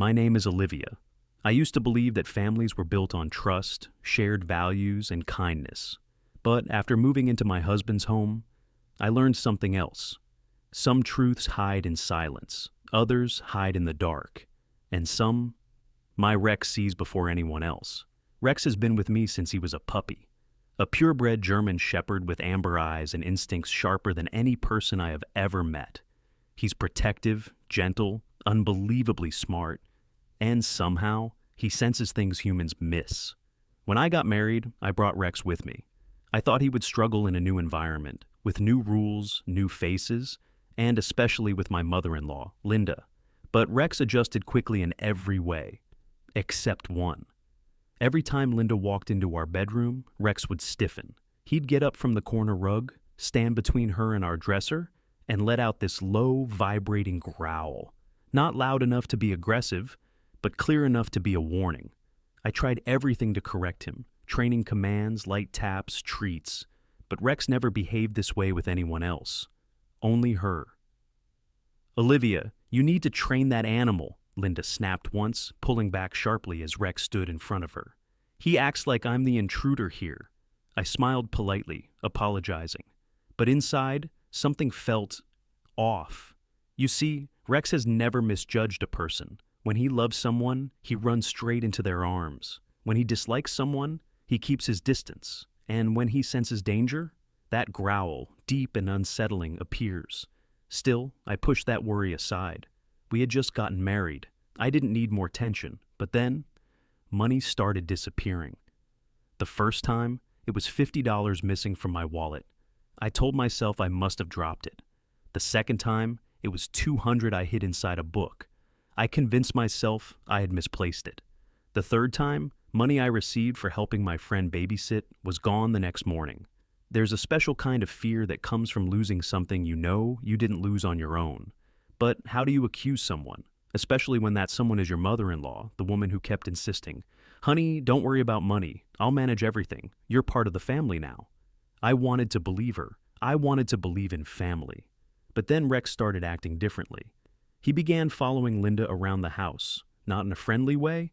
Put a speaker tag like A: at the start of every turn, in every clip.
A: My name is Olivia. I used to believe that families were built on trust, shared values, and kindness. But after moving into my husband's home, I learned something else. Some truths hide in silence, others hide in the dark, and some, my Rex sees before anyone else. Rex has been with me since he was a puppy. A purebred German shepherd with amber eyes and instincts sharper than any person I have ever met. He's protective, gentle, unbelievably smart, and somehow, he senses things humans miss. When I got married, I brought Rex with me. I thought he would struggle in a new environment, with new rules, new faces, and especially with my mother-in-law, Linda. But Rex adjusted quickly in every way, except one. Every time Linda walked into our bedroom, Rex would stiffen. He'd get up from the corner rug, stand between her and our dresser, and let out this low, vibrating growl. Not loud enough to be aggressive, but clear enough to be a warning. I tried everything to correct him, training commands, light taps, treats, but Rex never behaved this way with anyone else. Only her. "Olivia, you need to train that animal," Linda snapped once, pulling back sharply as Rex stood in front of her. "He acts like I'm the intruder here." I smiled politely, apologizing. But inside, something felt off. You see, Rex has never misjudged a person. When he loves someone, he runs straight into their arms. When he dislikes someone, he keeps his distance. And when he senses danger, that growl, deep and unsettling, appears. Still, I pushed that worry aside. We had just gotten married. I didn't need more tension. But then, money started disappearing. The first time, it was $50 missing from my wallet. I told myself I must have dropped it. The second time, it was $200 I hid inside a book. I convinced myself I had misplaced it. The third time, money I received for helping my friend babysit was gone the next morning. There's a special kind of fear that comes from losing something you know you didn't lose on your own. But how do you accuse someone? Especially when that someone is your mother-in-law, the woman who kept insisting, "Honey, don't worry about money. I'll manage everything. You're part of the family now." I wanted to believe her. I wanted to believe in family. But then Rex started acting differently. He began following Linda around the house, not in a friendly way,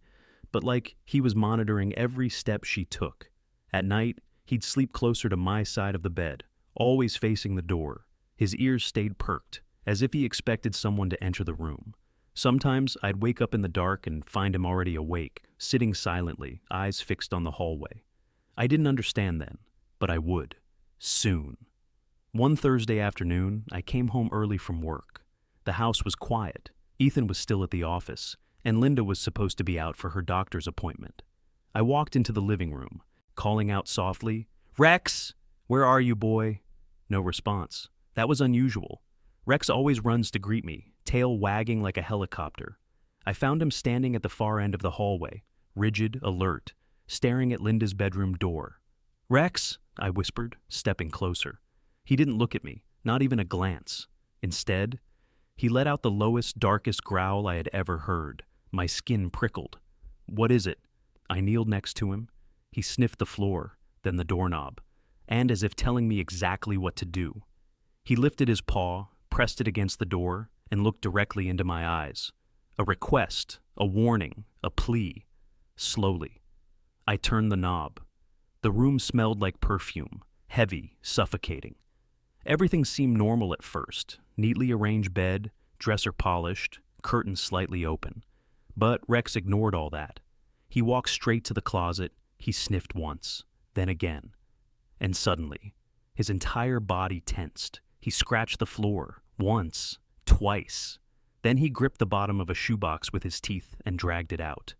A: but like he was monitoring every step she took. At night, he'd sleep closer to my side of the bed, always facing the door. His ears stayed perked, as if he expected someone to enter the room. Sometimes I'd wake up in the dark and find him already awake, sitting silently, eyes fixed on the hallway. I didn't understand then, but I would. Soon. One Thursday afternoon, I came home early from work. The house was quiet. Ethan was still at the office, and Linda was supposed to be out for her doctor's appointment. I walked into the living room, calling out softly, "Rex, where are you, boy?" No response. That was unusual. Rex always runs to greet me, tail wagging like a helicopter. I found him standing at the far end of the hallway, rigid, alert, staring at Linda's bedroom door. "Rex," I whispered, stepping closer. He didn't look at me, not even a glance. Instead, he let out the lowest, darkest growl I had ever heard. My skin prickled. "What is it?" I kneeled next to him. He sniffed the floor, then the doorknob, and as if telling me exactly what to do. He lifted his paw, pressed it against the door, and looked directly into my eyes. A request, a warning, a plea. Slowly, I turned the knob. The room smelled like perfume, heavy, suffocating. Everything seemed normal at first. Neatly arranged bed, dresser polished, curtains slightly open. But Rex ignored all that. He walked straight to the closet. He sniffed once, then again. And suddenly, his entire body tensed. He scratched the floor, once, twice. Then he gripped the bottom of a shoebox with his teeth and dragged it out.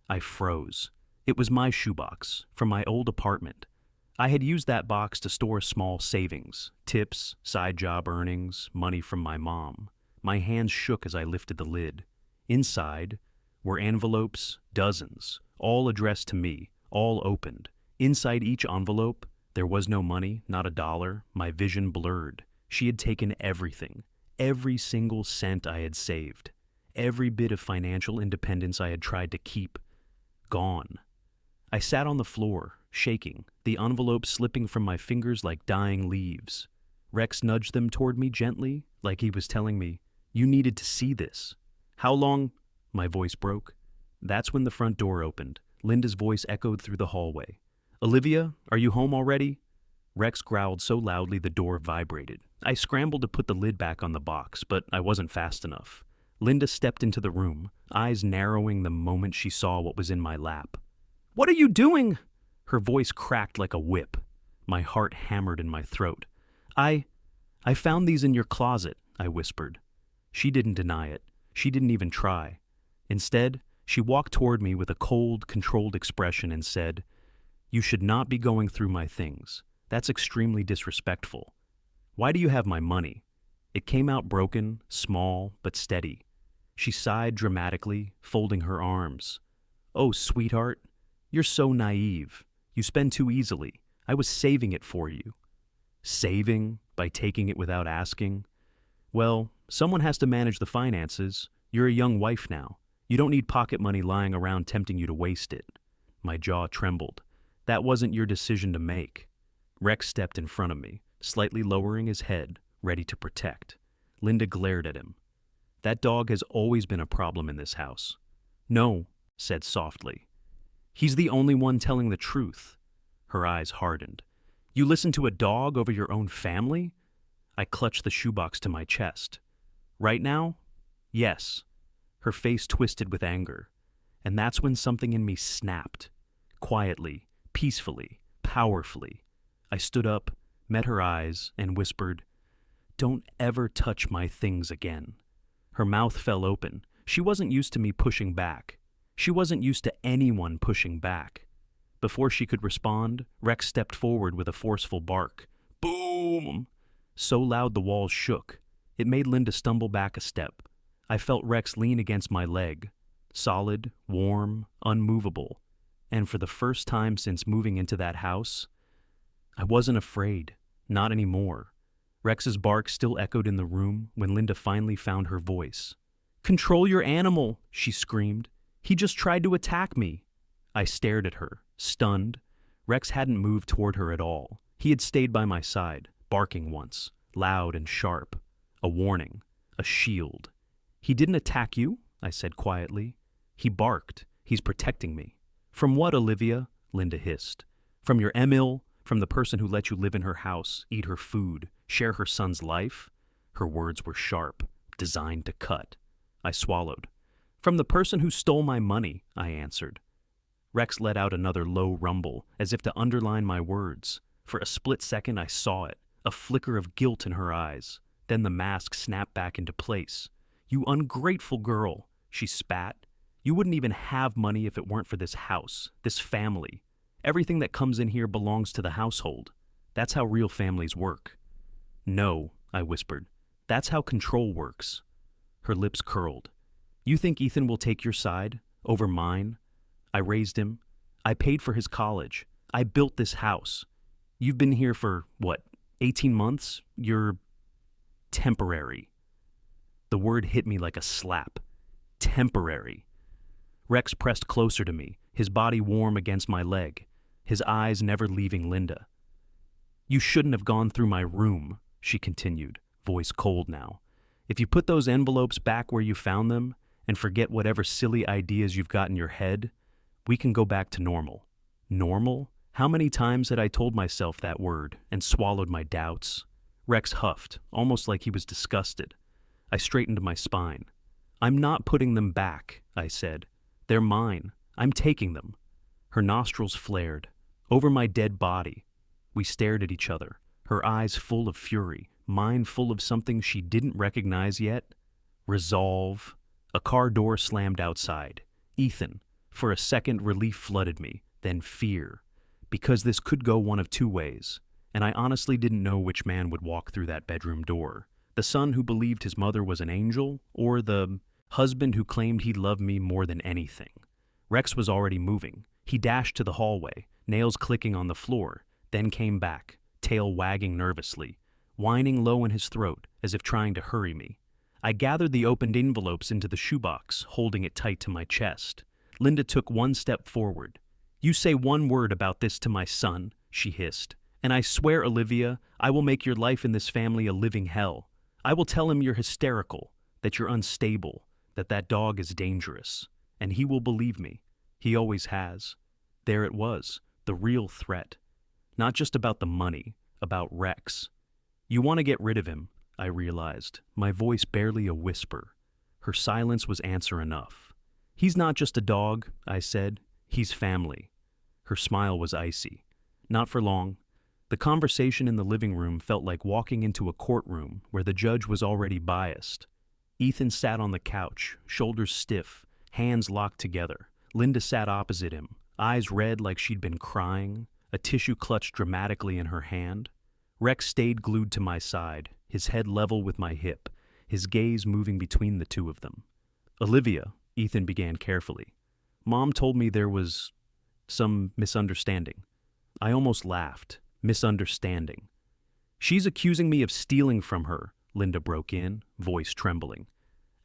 A: I froze. It was my shoebox, from my old apartment. I had used that box to store small savings, tips, side job earnings, money from my mom. My hands shook as I lifted the lid. Inside were envelopes, dozens, all addressed to me, all opened. Inside each envelope, there was no money, not a dollar. My vision blurred. She had taken everything, every single cent I had saved, every bit of financial independence I had tried to keep. Gone. I sat on the floor, shaking, the envelope slipping from my fingers like dying leaves. Rex nudged them toward me gently, like he was telling me, "You needed to see this." "How long?" My voice broke. That's when the front door opened. Linda's voice echoed through the hallway. Olivia, are you home already? Rex growled so loudly the door vibrated. I scrambled to put the lid back on the box, but I wasn't fast enough. Linda stepped into the room, eyes narrowing the moment she saw what was in my lap. What are you doing? Her voice cracked like a whip. My heart hammered in my throat. I found these in your closet, I whispered. She didn't deny it. She didn't even try. Instead, she walked toward me with a cold, controlled expression and said, You should not be going through my things. That's extremely disrespectful. Why do you have my money? It came out broken, small, but steady. She sighed dramatically, folding her arms. Oh, sweetheart, you're so naive. You spend too easily. I was saving it for you. Saving? By taking it without asking? Well, someone has to manage the finances. You're a young wife now. You don't need pocket money lying around tempting you to waste it. My jaw trembled. That wasn't your decision to make. Rex stepped in front of me, slightly lowering his head, ready to protect. Linda glared at him. That dog has always been a problem in this house. No, said softly. He's the only one telling the truth. Her eyes hardened. You listen to a dog over your own family? I clutched the shoebox to my chest. Right now? Yes. Her face twisted with anger. And that's when something in me snapped. Quietly, peacefully, powerfully. I stood up, met her eyes, and whispered, Don't ever touch my things again. Her mouth fell open. She wasn't used to me pushing back. She wasn't used to anyone pushing back. Before she could respond, Rex stepped forward with a forceful bark. Boom! So loud the walls shook. It made Linda stumble back a step. I felt Rex lean against my leg. Solid, warm, unmovable. And for the first time since moving into that house, I wasn't afraid. Not anymore. Rex's bark still echoed in the room when Linda finally found her voice. Control your animal, she screamed. He just tried to attack me. I stared at her, stunned. Rex hadn't moved toward her at all. He had stayed by my side, barking once, loud and sharp. A warning, a shield. He didn't attack you, I said quietly. He barked. He's protecting me. From what, Olivia? Linda hissed. From your Emil? From the person who let you live in her house, eat her food, share her son's life? Her words were sharp, designed to cut. I swallowed. From the person who stole my money, I answered. Rex let out another low rumble, as if to underline my words. For a split second I saw it, a flicker of guilt in her eyes. Then the mask snapped back into place. You ungrateful girl, she spat. You wouldn't even have money if it weren't for this house, this family. Everything that comes in here belongs to the household. That's how real families work. No, I whispered. That's how control works. Her lips curled. You think Ethan will take your side, over mine? I raised him. I paid for his college. I built this house. You've been here for, 18 months? You're temporary. The word hit me like a slap. Temporary. Rex pressed closer to me, his body warm against my leg, his eyes never leaving Linda. You shouldn't have gone through my room, she continued, voice cold now. If you put those envelopes back where you found them and forget whatever silly ideas you've got in your head, we can go back to normal. Normal? How many times had I told myself that word and swallowed my doubts? Rex huffed, almost like he was disgusted. I straightened my spine. I'm not putting them back, I said. They're mine. I'm taking them. Her nostrils flared. Over my dead body. We stared at each other, her eyes full of fury, mine full of something she didn't recognize yet. Resolve. A car door slammed outside. Ethan. For a second, relief flooded me, then fear. Because this could go one of two ways, and I honestly didn't know which man would walk through that bedroom door. The son who believed his mother was an angel, or the husband who claimed he loved me more than anything. Rex was already moving. He dashed to the hallway, nails clicking on the floor, then came back, tail wagging nervously, whining low in his throat as if trying to hurry me. I gathered the opened envelopes into the shoebox, holding it tight to my chest. Linda took one step forward. You say one word about this to my son, she hissed, and I swear, Olivia, I will make your life in this family a living hell. I will tell him you're hysterical, that you're unstable, that that dog is dangerous, and he will believe me. He always has. There it was, the real threat. Not just about the money, about Rex. You want to get rid of him, I realized, my voice barely a whisper. Her silence was answer enough. He's not just a dog, I said. He's family. Her smile was icy. Not for long. The conversation in the living room felt like walking into a courtroom where the judge was already biased. Ethan sat on the couch, shoulders stiff, hands locked together. Linda sat opposite him, eyes red like she'd been crying, a tissue clutched dramatically in her hand. Rex stayed glued to my side, his head level with my hip, his gaze moving between the two of them. Olivia, Ethan began carefully. Mom told me there was some misunderstanding. I almost laughed. Misunderstanding. She's accusing me of stealing from her, Linda broke in, voice trembling.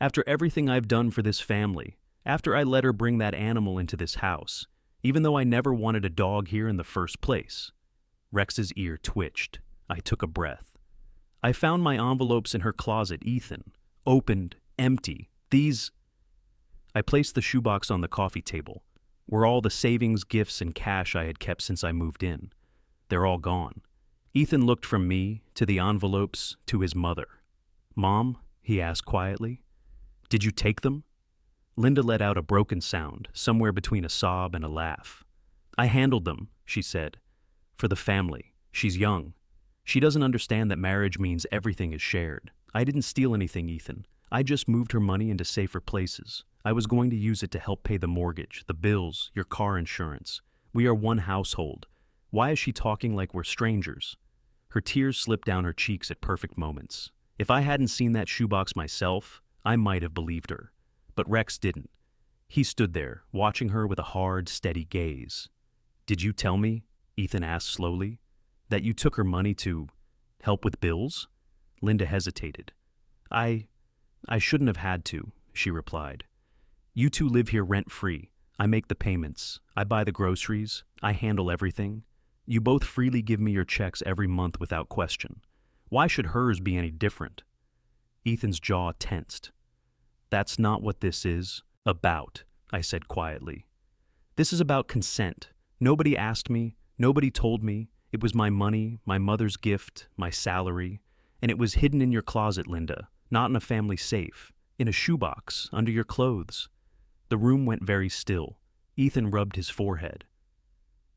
A: After everything I've done for this family, after I let her bring that animal into this house, even though I never wanted a dog here in the first place. Rex's ear twitched. I took a breath. I found my envelopes in her closet, Ethan. Opened, empty. These... I placed the shoebox on the coffee table, were all the savings, gifts, and cash I had kept since I moved in. They're all gone. Ethan looked from me, to the envelopes, to his mother. Mom, he asked quietly, did you take them? Linda let out a broken sound, somewhere between a sob and a laugh. I handled them, she said. For the family. She's young. She doesn't understand that marriage means everything is shared. I didn't steal anything, Ethan. I just moved her money into safer places. I was going to use it to help pay the mortgage, the bills, your car insurance. We are one household. Why is she talking like we're strangers? Her tears slipped down her cheeks at perfect moments. If I hadn't seen that shoebox myself, I might have believed her. But Rex didn't. He stood there, watching her with a hard, steady gaze. Did you tell me, Ethan asked slowly, that you took her money to help with bills? Linda hesitated. I shouldn't have had to, she replied. You two live here rent-free. I make the payments. I buy the groceries. I handle everything. You both freely give me your checks every month without question. Why should hers be any different? Ethan's jaw tensed. That's not what this is about, I said quietly. This is about consent. Nobody asked me. Nobody told me. It was my money, my mother's gift, my salary. And it was hidden in your closet, Linda, not in a family safe, in a shoebox, under your clothes. The room went very still. Ethan rubbed his forehead.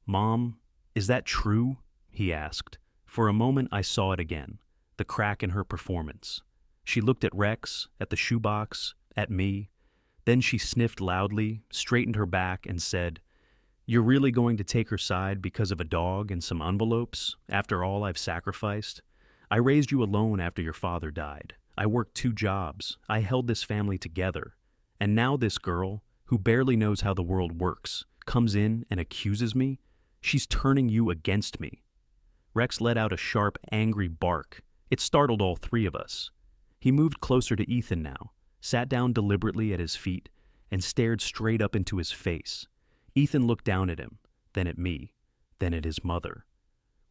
A: Mom, is that true? He asked. For a moment I saw it again, the crack in her performance. She looked at Rex, at the shoebox, at me. Then she sniffed loudly, straightened her back, and said, You're really going to take her side because of a dog and some envelopes, after all I've sacrificed? I raised you alone after your father died. I worked 2 jobs. I held this family together. And now this girl, who barely knows how the world works, comes in and accuses me? She's turning you against me. Rex let out a sharp, angry bark. It startled all 3 of us. He moved closer to Ethan now, sat down deliberately at his feet, and stared straight up into his face. Ethan looked down at him, then at me, then at his mother.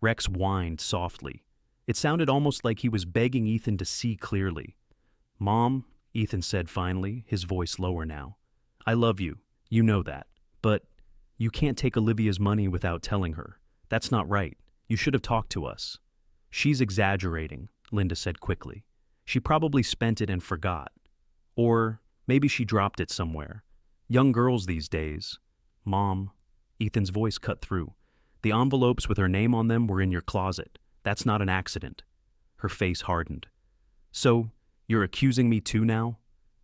A: Rex whined softly. It sounded almost like he was begging Ethan to see clearly. Mom, Ethan said finally, his voice lower now. I love you. You know that. But you can't take Olivia's money without telling her. That's not right. You should have talked to us. She's exaggerating, Linda said quickly. She probably spent it and forgot. Or maybe she dropped it somewhere. Young girls these days. Mom, Ethan's voice cut through. The envelopes with her name on them were in your closet. That's not an accident. Her face hardened. So, you're accusing me too now?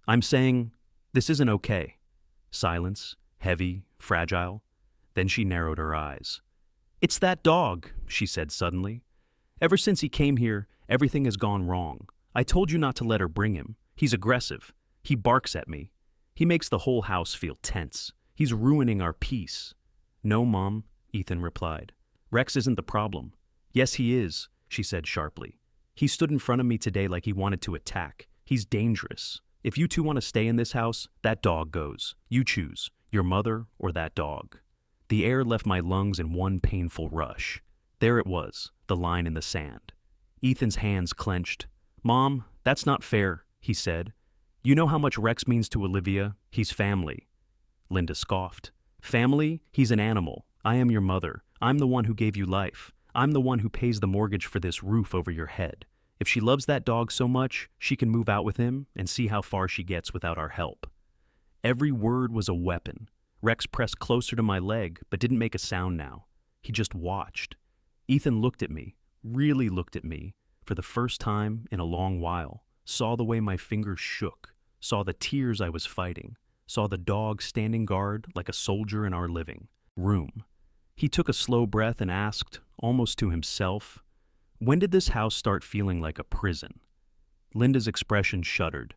A: I'm saying, this isn't okay. Silence, heavy, fragile. Then she narrowed her eyes. It's that dog, she said suddenly. Ever since he came here, everything has gone wrong. I told you not to let her bring him. He's aggressive. He barks at me. He makes the whole house feel tense. He's ruining our peace. No, Mom, Ethan replied. Rex isn't the problem. Yes, he is, she said sharply. He stood in front of me today like he wanted to attack. He's dangerous. If you two want to stay in this house, that dog goes. You choose, your mother or that dog. The air left my lungs in one painful rush. There it was, the line in the sand. Ethan's hands clenched. Mom, that's not fair, he said. You know how much Rex means to Olivia? He's family. Linda scoffed. Family? He's an animal. I am your mother. I'm the one who gave you life. I'm the one who pays the mortgage for this roof over your head. If she loves that dog so much, she can move out with him and see how far she gets without our help. Every word was a weapon. Rex pressed closer to my leg, but didn't make a sound now. He just watched. Ethan looked at me, really looked at me, for the first time in a long while, saw the way my fingers shook, saw the tears I was fighting, saw the dog standing guard like a soldier in our living room. He took a slow breath and asked, almost to himself, when did this house start feeling like a prison? Linda's expression shuddered.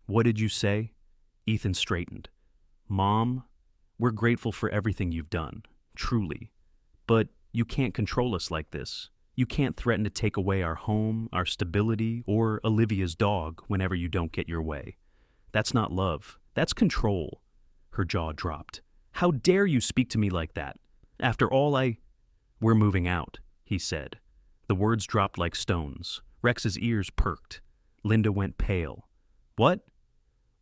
A: What did you say? Ethan straightened. Mom, we're grateful for everything you've done, truly. But you can't control us like this. You can't threaten to take away our home, our stability, or Olivia's dog whenever you don't get your way. That's not love. That's control. Her jaw dropped. How dare you speak to me like that? After all We're moving out, he said. The words dropped like stones. Rex's ears perked. Linda went pale. What?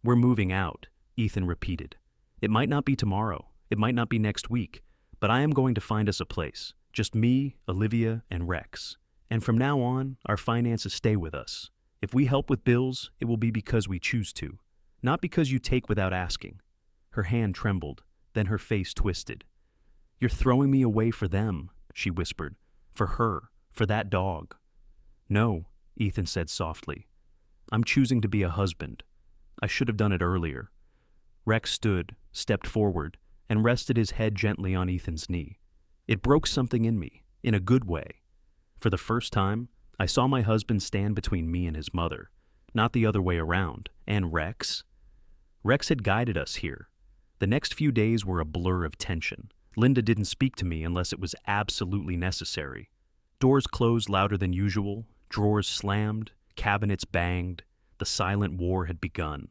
A: We're moving out, Ethan repeated. It might not be tomorrow. It might not be next week. But I am going to find us a place. Just me, Olivia, and Rex. And from now on, our finances stay with us. If we help with bills, it will be because we choose to. Not because you take without asking. Her hand trembled, then her face twisted. You're throwing me away for them, she whispered. For her, for that dog. No, Ethan said softly. I'm choosing to be a husband. I should have done it earlier. Rex stood, stepped forward, and rested his head gently on Ethan's knee. It broke something in me, in a good way. For the first time, I saw my husband stand between me and his mother, not the other way around. And Rex? Rex had guided us here. The next few days were a blur of tension. Linda didn't speak to me unless it was absolutely necessary. Doors closed louder than usual, drawers slammed, cabinets banged. The silent war had begun.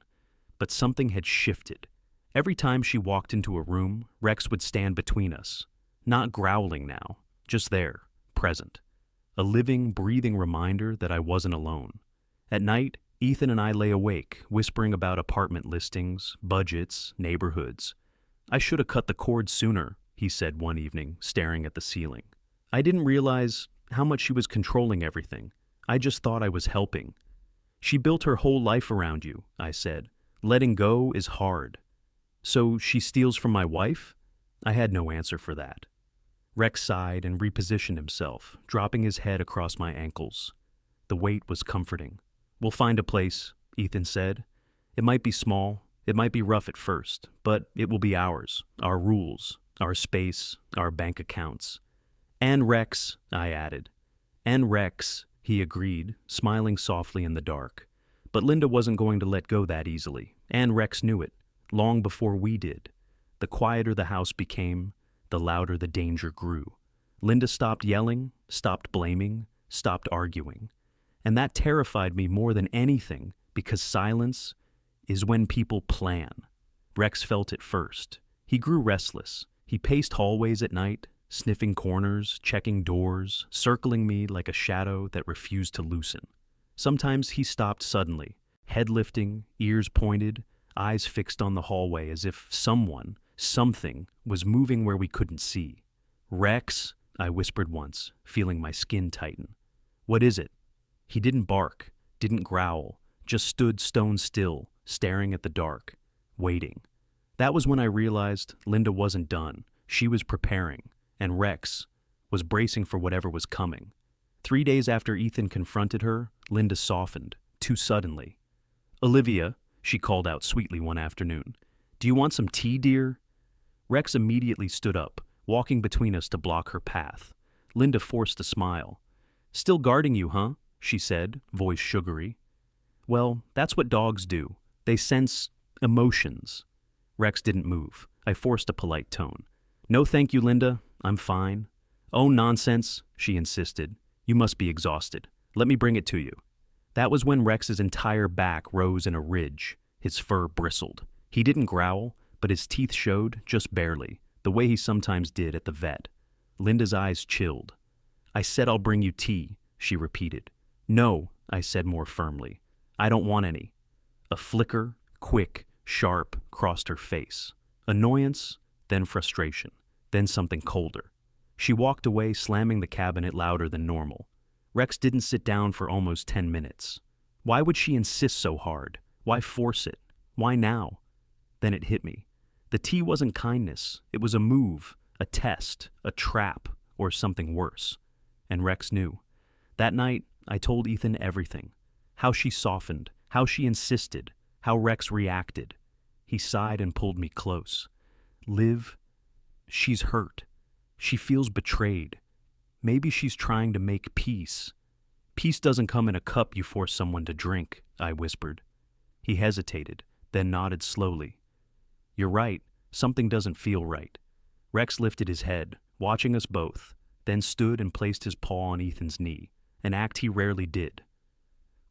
A: But something had shifted. Every time she walked into a room, Rex would stand between us. Not growling now, just there, present. A living, breathing reminder that I wasn't alone. At night, Ethan and I lay awake, whispering about apartment listings, budgets, neighborhoods. I should have cut the cord sooner, he said one evening, staring at the ceiling. I didn't realize how much she was controlling everything. I just thought I was helping. She built her whole life around you, I said. Letting go is hard. So she steals from my wife? I had no answer for that. Rex sighed and repositioned himself, dropping his head across my ankles. The weight was comforting. We'll find a place, Ethan said. It might be small, it might be rough at first, but it will be ours, our rules, our space, our bank accounts. And Rex, I added. And Rex, he agreed, smiling softly in the dark. But Linda wasn't going to let go that easily, and Rex knew it, long before we did. The quieter the house became, the louder the danger grew. Linda stopped yelling, stopped blaming, stopped arguing. And that terrified me more than anything, because silence is when people plan. Rex felt it first. He grew restless. He paced hallways at night, sniffing corners, checking doors, circling me like a shadow that refused to loosen. Sometimes he stopped suddenly, head lifting, ears pointed, eyes fixed on the hallway as if someone, something, was moving where we couldn't see. Rex, I whispered once, feeling my skin tighten. What is it? He didn't bark, didn't growl, just stood stone still, staring at the dark, waiting. That was when I realized Linda wasn't done. She was preparing, and Rex was bracing for whatever was coming. 3 days after Ethan confronted her, Linda softened, too suddenly. Olivia, she called out sweetly one afternoon, do you want some tea, dear? Rex immediately stood up, walking between us to block her path. Linda forced a smile. Still guarding you, huh? She said, voice sugary. Well, that's what dogs do. They sense emotions. Rex didn't move. I forced a polite tone. No thank you, Linda. I'm fine. Oh, nonsense, she insisted. You must be exhausted. Let me bring it to you. That was when Rex's entire back rose in a ridge. His fur bristled. He didn't growl, but his teeth showed just barely, the way he sometimes did at the vet. Linda's eyes chilled. I said I'll bring you tea, she repeated. No, I said more firmly. I don't want any. A flicker, quick, sharp, crossed her face. Annoyance, then frustration, then something colder. She walked away, slamming the cabinet louder than normal. Rex didn't sit down for almost 10 minutes. Why would she insist so hard? Why force it? Why now? Then it hit me. The tea wasn't kindness. It was a move, a test, a trap, or something worse. And Rex knew. That night, I told Ethan everything. How she softened, how she insisted, how Rex reacted. He sighed and pulled me close. Liv, she's hurt. She feels betrayed. Maybe she's trying to make peace. Peace doesn't come in a cup you force someone to drink, I whispered. He hesitated, then nodded slowly. You're right, something doesn't feel right. Rex lifted his head, watching us both, then stood and placed his paw on Ethan's knee, an act he rarely did.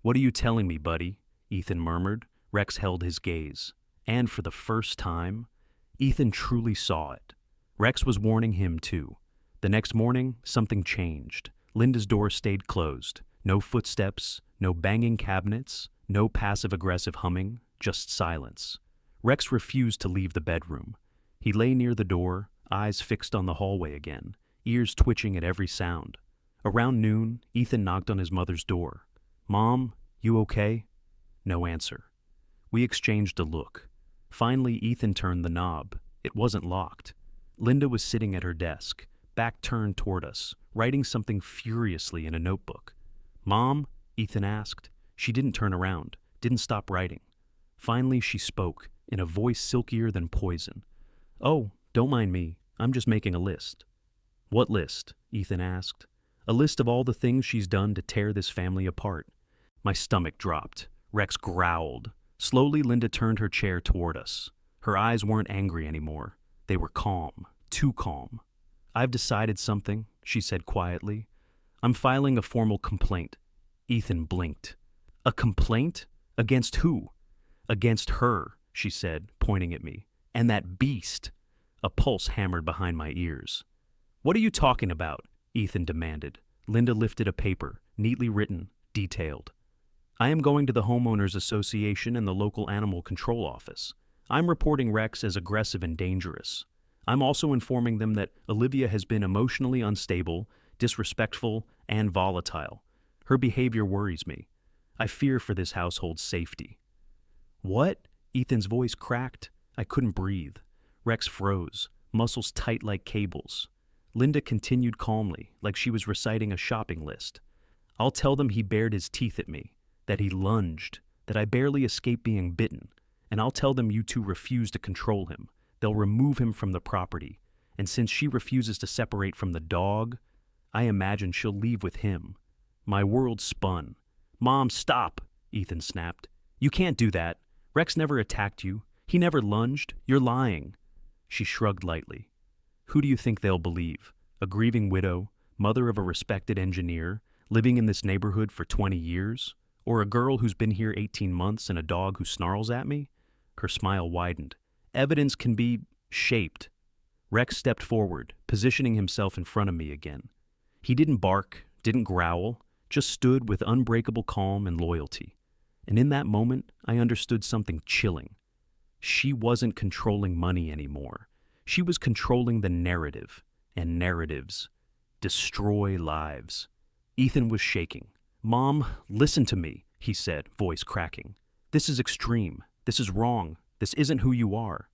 A: What are you telling me, buddy? Ethan murmured. Rex held his gaze. And for the first time, Ethan truly saw it. Rex was warning him too. The next morning, something changed. Linda's door stayed closed. No footsteps, no banging cabinets, no passive-aggressive humming, just silence. Rex refused to leave the bedroom. He lay near the door, eyes fixed on the hallway again, ears twitching at every sound. Around noon, Ethan knocked on his mother's door. Mom, you okay? No answer. We exchanged a look. Finally, Ethan turned the knob. It wasn't locked. Linda was sitting at her desk, back turned toward us, writing something furiously in a notebook. Mom? Ethan asked. She didn't turn around, didn't stop writing. Finally, she spoke, in a voice silkier than poison. Oh, don't mind me. I'm just making a list. What list? Ethan asked. A list of all the things she's done to tear this family apart. My stomach dropped. Rex growled. Slowly, Linda turned her chair toward us. Her eyes weren't angry anymore. They were calm, too calm. I've decided something, she said quietly. I'm filing a formal complaint. Ethan blinked. A complaint? Against who? Against her, she said, pointing at me. And that beast. A pulse hammered behind my ears. What are you talking about? Ethan demanded. Linda lifted a paper, neatly written, detailed. I am going to the Homeowners Association and the local animal control office. I'm reporting Rex as aggressive and dangerous. I'm also informing them that Olivia has been emotionally unstable, disrespectful, and volatile. Her behavior worries me. I fear for this household's safety. What? Ethan's voice cracked. I couldn't breathe. Rex froze, muscles tight like cables. Linda continued calmly, like she was reciting a shopping list. I'll tell them he bared his teeth at me, that he lunged, that I barely escaped being bitten, and I'll tell them you two refuse to control him. They'll remove him from the property, and since she refuses to separate from the dog, I imagine she'll leave with him. My world spun. Mom, stop, Ethan snapped. You can't do that. Rex never attacked you. He never lunged. You're lying. She shrugged lightly. Who do you think they'll believe? A grieving widow, mother of a respected engineer, living in this neighborhood for 20 years? Or a girl who's been here 18 months and a dog who snarls at me? Her smile widened. Evidence can be shaped. Rex stepped forward, positioning himself in front of me again. He didn't bark, didn't growl, just stood with unbreakable calm and loyalty. And in that moment, I understood something chilling. She wasn't controlling money anymore. She was controlling the narrative, and narratives destroy lives. Ethan was shaking. Mom, listen to me, he said, voice cracking. This is extreme. This is wrong. This isn't who you are.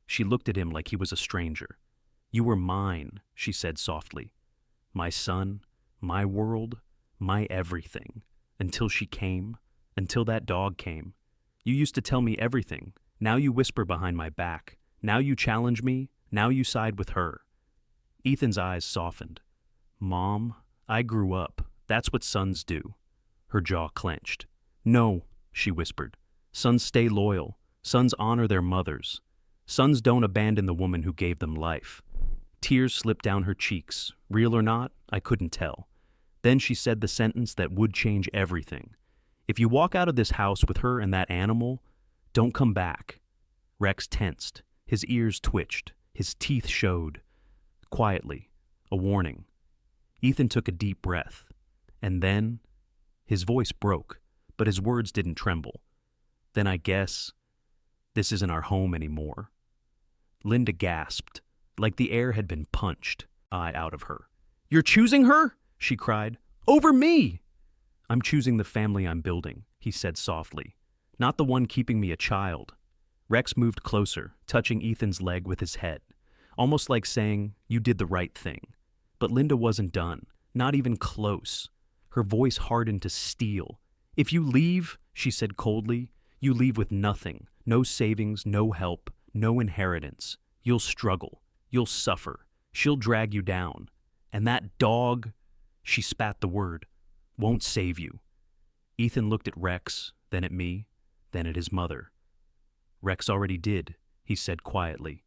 A: She looked at him like he was a stranger. You were mine, she said softly. My son, my world, my everything. Until she came, until that dog came. You used to tell me everything. Now you whisper behind my back. Now you challenge me. Now you side with her. Ethan's eyes softened. Mom, I grew up. That's what sons do. Her jaw clenched. No, she whispered. Sons stay loyal. Sons honor their mothers. Sons don't abandon the woman who gave them life. Tears slipped down her cheeks. Real or not, I couldn't tell. Then she said the sentence that would change everything. If you walk out of this house with her and that animal, don't come back. Rex tensed. His ears twitched. His teeth showed. Quietly, a warning. Ethan took a deep breath. And then, his voice broke, but his words didn't tremble. Then I guess, This isn't our home anymore. Linda gasped, like the air had been punched out of her. You're choosing her? She cried. Over me! I'm choosing the family I'm building, he said softly. Not the one keeping me a child. Rex moved closer, touching Ethan's leg with his head, almost like saying, you did the right thing. But Linda wasn't done, not even close. Her voice hardened to steel. If you leave, she said coldly, you leave with nothing, no savings, no help, no inheritance. You'll struggle. You'll suffer. She'll drag you down. And that dog, she spat the word, won't save you. Ethan looked at Rex, then at me, then at his mother. Rex already did, he said quietly.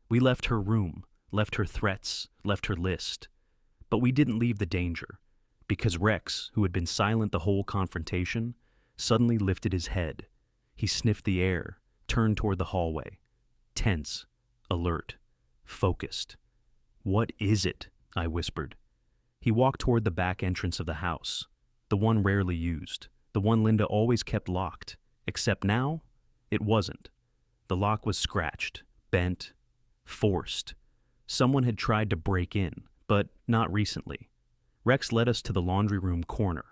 A: We left her room, left her threats, left her list. But we didn't leave the danger, because Rex, who had been silent the whole confrontation, suddenly lifted his head. He sniffed the air, turned toward the hallway. Tense, alert, focused. What is it? I whispered. He walked toward the back entrance of the house, the one rarely used, the one Linda always kept locked, except now, it wasn't. The lock was scratched, bent, forced. Someone had tried to break in, but not recently. Rex led us to the laundry room corner,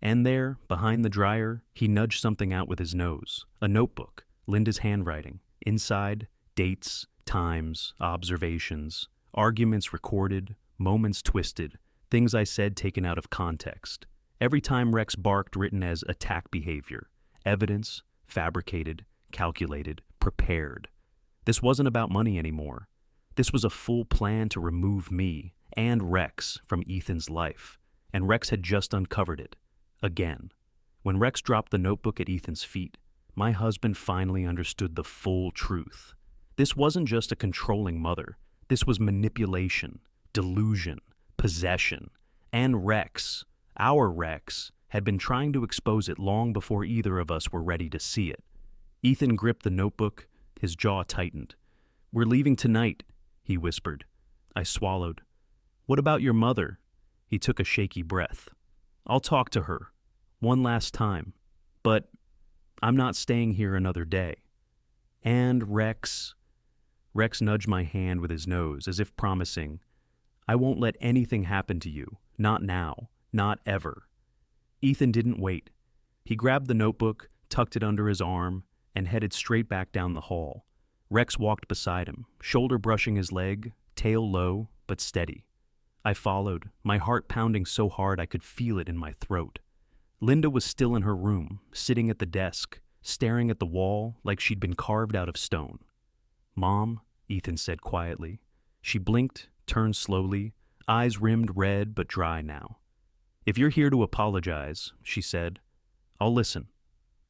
A: and there, behind the dryer, he nudged something out with his nose, a notebook, Linda's handwriting, inside, dates, times, observations, arguments recorded, moments twisted, things I said taken out of context. Every time Rex barked written as attack behavior, evidence, fabricated, calculated, prepared. This wasn't about money anymore. This was a full plan to remove me and Rex from Ethan's life, and Rex had just uncovered it. Again. When Rex dropped the notebook at Ethan's feet, my husband finally understood the full truth. This wasn't just a controlling mother. This was manipulation, delusion, possession, and Rex, our Rex, had been trying to expose it long before either of us were ready to see it. Ethan gripped the notebook, his jaw tightened. We're leaving tonight, he whispered. I swallowed. What about your mother? He took a shaky breath. I'll talk to her, one last time, but I'm not staying here another day. And Rex nudged my hand with his nose, as if promising, I won't let anything happen to you, not now, not ever. Ethan didn't wait. He grabbed the notebook, tucked it under his arm, and headed straight back down the hall. Rex walked beside him, shoulder brushing his leg, tail low, but steady. I followed, my heart pounding so hard I could feel it in my throat. Linda was still in her room, sitting at the desk, staring at the wall like she'd been carved out of stone. Mom, Ethan said quietly. She blinked, turned slowly, eyes rimmed red but dry now. If you're here to apologize, she said, I'll listen.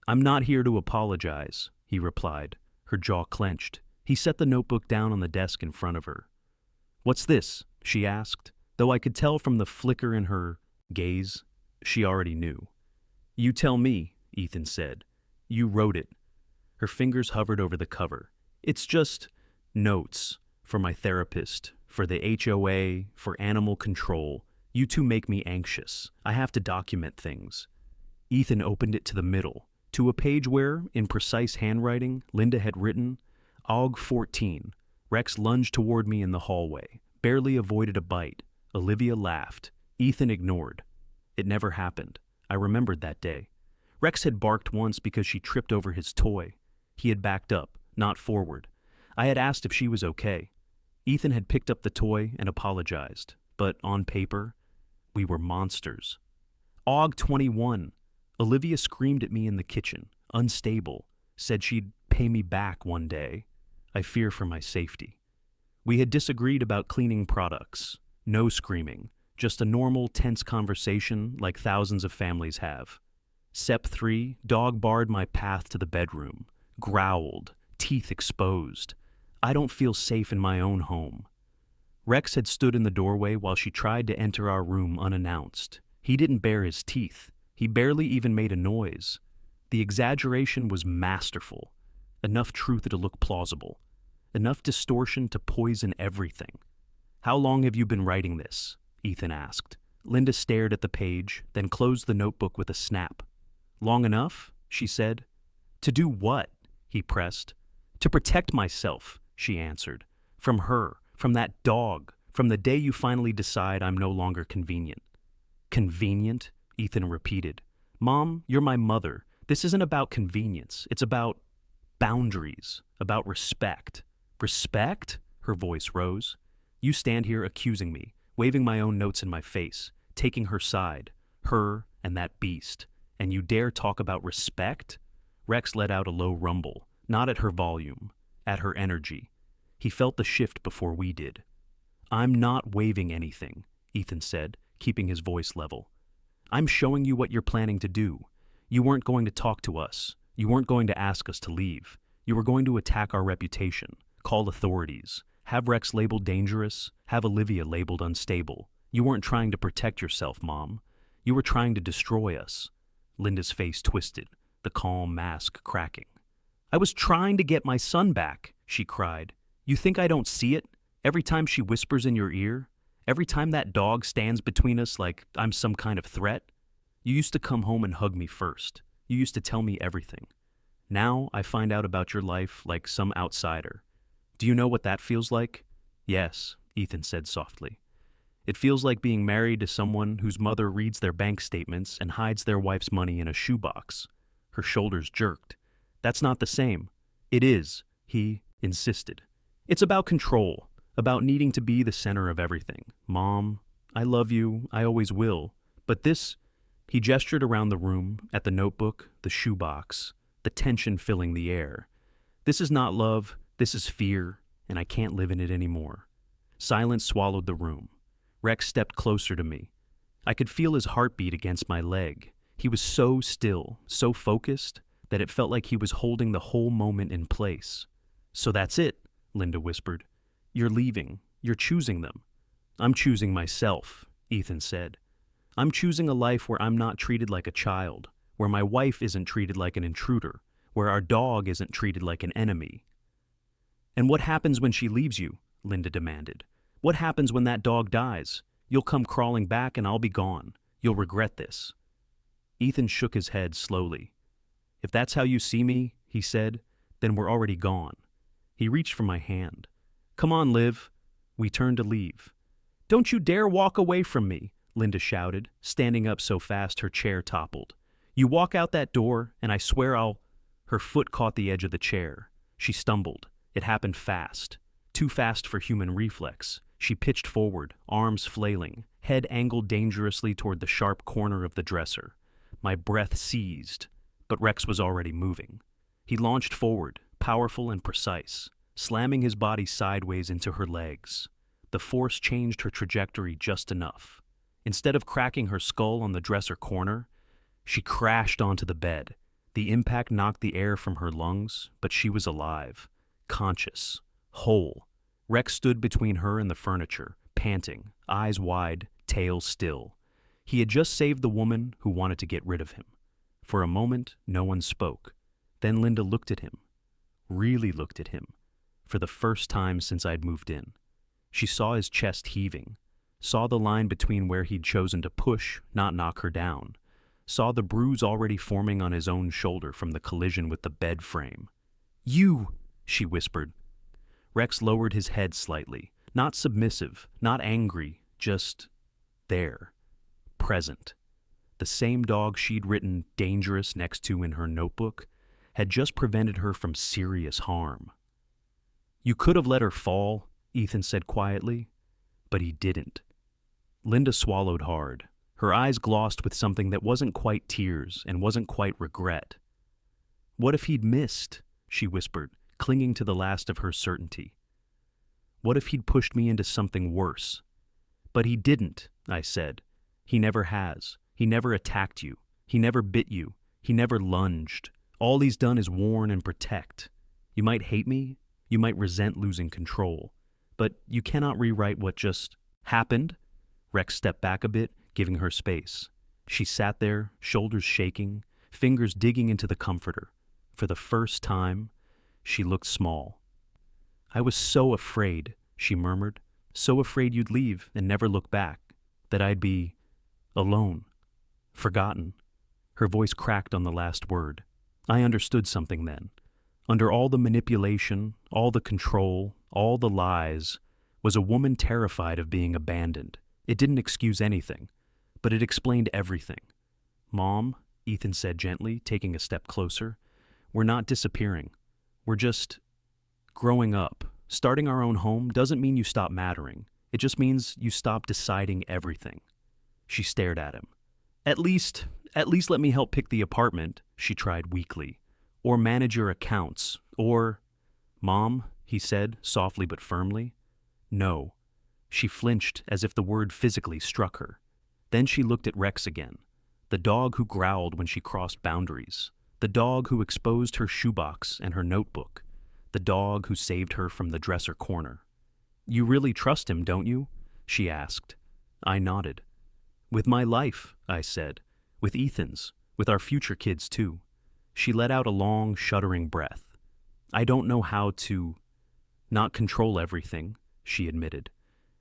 A: I'm not here to apologize, he replied, her jaw clenched. He set the notebook down on the desk in front of her. What's this? She asked, though I could tell from the flicker in her gaze, she already knew. You tell me, Ethan said. You wrote it. Her fingers hovered over the cover. It's just notes for my therapist, for the HOA, for animal control. You two make me anxious. I have to document things. Ethan opened it to the middle, to a page where, in precise handwriting, Linda had written, AUG 14. Rex lunged toward me in the hallway, barely avoided a bite. Olivia laughed. Ethan ignored. It never happened. I remembered that day. Rex had barked once because she tripped over his toy. He had backed up, not forward. I had asked if she was okay. Ethan had picked up the toy and apologized, but on paper, we were monsters. AUG 21. Olivia screamed at me in the kitchen, unstable, said she'd pay me back one day. I fear for my safety. We had disagreed about cleaning products. No screaming, just a normal, tense conversation like thousands of families have. Sep 3, dog barred my path to the bedroom, growled, teeth exposed. I don't feel safe in my own home. Rex had stood in the doorway while she tried to enter our room unannounced. He didn't bare his teeth. He barely even made a noise. The exaggeration was masterful. Enough truth to look plausible. Enough distortion to poison everything. How long have you been writing this? Ethan asked. Linda stared at the page, then closed the notebook with a snap. Long enough? She said. To do what? He pressed. To protect myself, she answered. From her, from that dog, from the day you finally decide I'm no longer convenient. Convenient? Ethan repeated. Mom, you're my mother. This isn't about convenience. It's about boundaries, about respect. Respect? Her voice rose. You stand here accusing me, waving my own notes in my face, taking her side, her and that beast. And you dare talk about respect? Rex let out a low rumble, not at her volume, at her energy. He felt the shift before we did. I'm not waving anything, Ethan said, keeping his voice level. I'm showing you what you're planning to do. You weren't going to talk to us. You weren't going to ask us to leave. You were going to attack our reputation, call authorities, have Rex labeled dangerous, have Olivia labeled unstable. You weren't trying to protect yourself, Mom. You were trying to destroy us. Linda's face twisted, the calm mask cracking. I was trying to get my son back, she cried. You think I don't see it? Every time she whispers in your ear? Every time that dog stands between us like I'm some kind of threat? You used to come home and hug me first. You used to tell me everything. Now I find out about your life like some outsider. Do you know what that feels like? Yes, Ethan said softly. It feels like being married to someone whose mother reads their bank statements and hides their wife's money in a shoebox. Her shoulders jerked. That's not the same. It is, he insisted. It's about control, about needing to be the center of everything. Mom, I love you, I always will. But this, he gestured around the room, at the notebook, the shoebox, the tension filling the air. This is not love, this is fear, and I can't live in it anymore. Silence swallowed the room. Rex stepped closer to me. I could feel his heartbeat against my leg. He was so still, so focused, that it felt like he was holding the whole moment in place. So that's it, Linda whispered. You're leaving. You're choosing them. I'm choosing myself, Ethan said. I'm choosing a life where I'm not treated like a child, where my wife isn't treated like an intruder, where our dog isn't treated like an enemy. And what happens when she leaves you? Linda demanded. What happens when that dog dies? You'll come crawling back and I'll be gone. You'll regret this. Ethan shook his head slowly. If that's how you see me, he said, then we're already gone. He reached for my hand. Come on, Liv. We turned to leave. Don't you dare walk away from me, Linda shouted, standing up so fast her chair toppled. You walk out that door, and I swear I'll... Her foot caught the edge of the chair. She stumbled. It happened fast. Too fast for human reflex. She pitched forward, arms flailing, head angled dangerously toward the sharp corner of the dresser. My breath seized, but Rex was already moving. He launched forward, powerful and precise, slamming his body sideways into her legs. The force changed her trajectory just enough. Instead of cracking her skull on the dresser corner, she crashed onto the bed. The impact knocked the air from her lungs, but she was alive, conscious, whole. Rex stood between her and the furniture, panting, eyes wide, tail still. He had just saved the woman who wanted to get rid of him. For a moment, no one spoke. Then Linda looked at him, really looked at him, for the first time since I'd moved in. She saw his chest heaving, saw the line between where he'd chosen to push, not knock her down, saw the bruise already forming on his own shoulder from the collision with the bed frame. You, she whispered. Rex lowered his head slightly, not submissive, not angry, just there, present. The same dog she'd written dangerous next to in her notebook had just prevented her from serious harm. You could have let her fall, Ethan said quietly, but he didn't. Linda swallowed hard. Her eyes glossed with something that wasn't quite tears and wasn't quite regret. What if he'd missed? She whispered, clinging to the last of her certainty. What if he'd pushed me into something worse? But he didn't, I said. He never has. He never attacked you. He never bit you. He never lunged. All he's done is warn and protect. You might hate me. You might resent losing control. But you cannot rewrite what just happened. Rex stepped back a bit, giving her space. She sat there, shoulders shaking, fingers digging into the comforter. For the first time, she looked small. I was so afraid, she murmured, so afraid you'd leave and never look back, that I'd be alone, forgotten. Her voice cracked on the last word. I understood something then. Under all the manipulation, all the control, all the lies, was a woman terrified of being abandoned. It didn't excuse anything, but it explained everything. "Mom," Ethan said gently, taking a step closer, "we're not disappearing. We're just growing up. Starting our own home doesn't mean you stop mattering. It just means you stop deciding everything." She stared at him. At least let me help pick the apartment," she tried weakly. "Or manage your accounts, or—" "Mom," he said, softly but firmly. "No." She flinched as if the word physically struck her. Then she looked at Rex again, the dog who growled when she crossed boundaries, the dog who exposed her shoebox and her notebook, the dog who saved her from the dresser corner. "You really trust him, don't you?" she asked. I nodded. "With my life," I said. "With Ethan's, with our future kids too." She let out a long, shuddering breath. "I don't know how to not control everything," she admitted.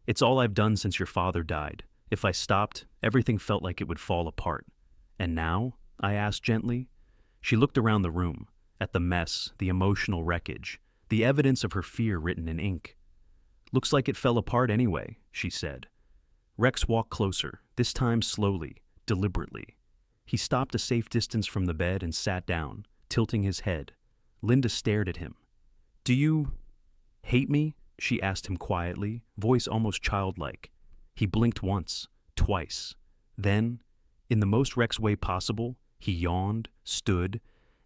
A: "It's all I've done since your father died. If I stopped, everything felt like it would fall apart." "And now?" I asked gently. She looked around the room, at the mess, the emotional wreckage, the evidence of her fear written in ink. "Looks like it fell apart anyway," she said. Rex walked closer, this time slowly, deliberately. He stopped a safe distance from the bed and sat down, tilting his head. Linda stared at him. "Do you hate me?" she asked him quietly, voice almost childlike. He blinked once, twice. Then, in the most Rex way possible, he yawned, stood,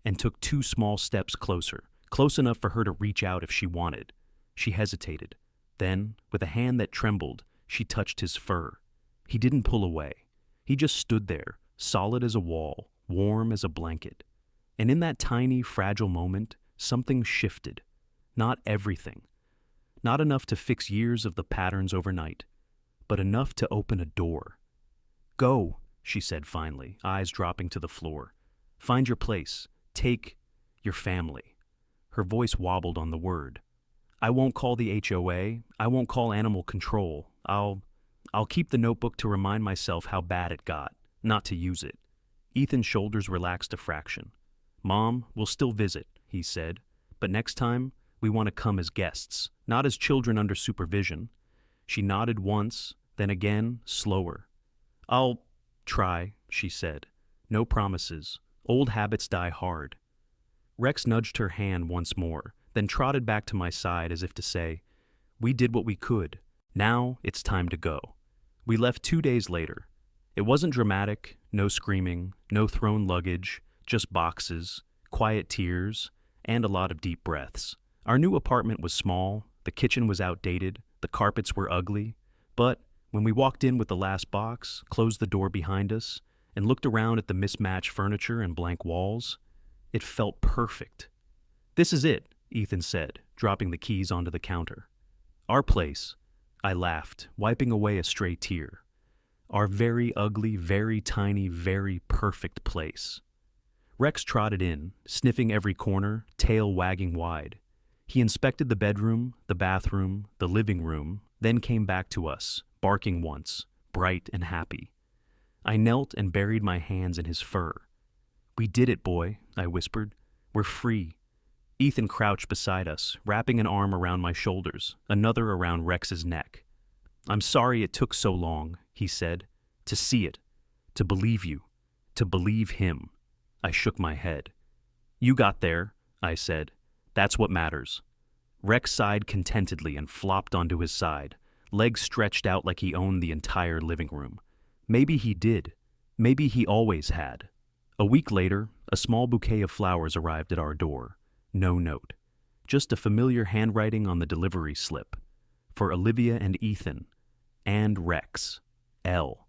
A: and took 2 small steps closer, close enough for her to reach out if she wanted. She hesitated. Then, with a hand that trembled, she touched his fur. He didn't pull away. He just stood there, solid as a wall, warm as a blanket. And in that tiny, fragile moment, something shifted. Not everything. Not enough to fix years of the patterns overnight, but enough to open a door. "Go," she said finally, eyes dropping to the floor. "Find your place. Take your family." Her voice wobbled on the word. "I won't call the HOA. I won't call animal control. I'll keep the notebook to remind myself how bad it got, not to use it." Ethan's shoulders relaxed a fraction. "Mom, we'll still visit," he said, "but next time, we want to come as guests, not as children under supervision." She nodded once, then again, slower. "I'll try," she said. "No promises. Old habits die hard." Rex nudged her hand once more, then trotted back to my side as if to say, "We did what we could. Now it's time to go." We left 2 days later. It wasn't dramatic, no screaming, no thrown luggage, just boxes, quiet tears, and a lot of deep breaths. Our new apartment was small, the kitchen was outdated, the carpets were ugly, but when we walked in with the last box, closed the door behind us, and looked around at the mismatched furniture and blank walls, it felt perfect. "This is it," Ethan said, dropping the keys onto the counter. "Our place," I laughed, wiping away a stray tear. "Our very ugly, very tiny, very perfect place." Rex trotted in, sniffing every corner, tail wagging wide. He inspected the bedroom, the bathroom, the living room, then came back to us, barking once, bright and happy. I knelt and buried my hands in his fur. "We did it, boy," I whispered. "We're free." Ethan crouched beside us, wrapping an arm around my shoulders, another around Rex's neck. "I'm sorry it took so long," he said. "To see it, to believe you, to believe him." I shook my head. "You got there," I said. "That's what matters." Rex sighed contentedly and flopped onto his side, legs stretched out like he owned the entire living room. Maybe he did. Maybe he always had. A week later, a small bouquet of flowers arrived at our door. No note. Just a familiar handwriting on the delivery slip. For Olivia and Ethan. And Rex. L.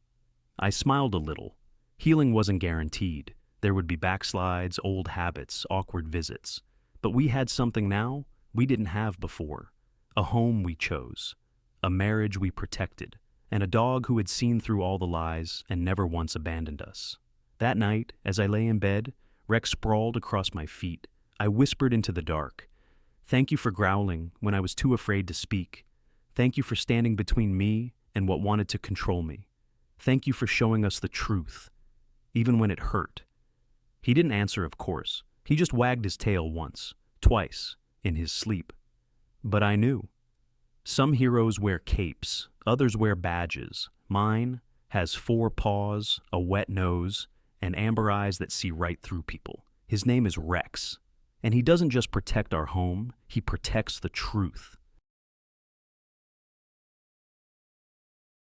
A: I smiled a little. Healing wasn't guaranteed. There would be backslides, old habits, awkward visits. But we had something now we didn't have before. A home we chose. A marriage we protected. And a dog who had seen through all the lies and never once abandoned us. That night, as I lay in bed, Rex sprawled across my feet. I whispered into the dark, "Thank you for growling when I was too afraid to speak. Thank you for standing between me and what wanted to control me. Thank you for showing us the truth, even when it hurt." He didn't answer, of course. He just wagged his tail once, twice, in his sleep. But I knew. Some heroes wear capes, others wear badges. Mine has 4 paws, a wet nose, and amber eyes that see right through people. His name is Rex. And he doesn't just protect our home, he protects the truth.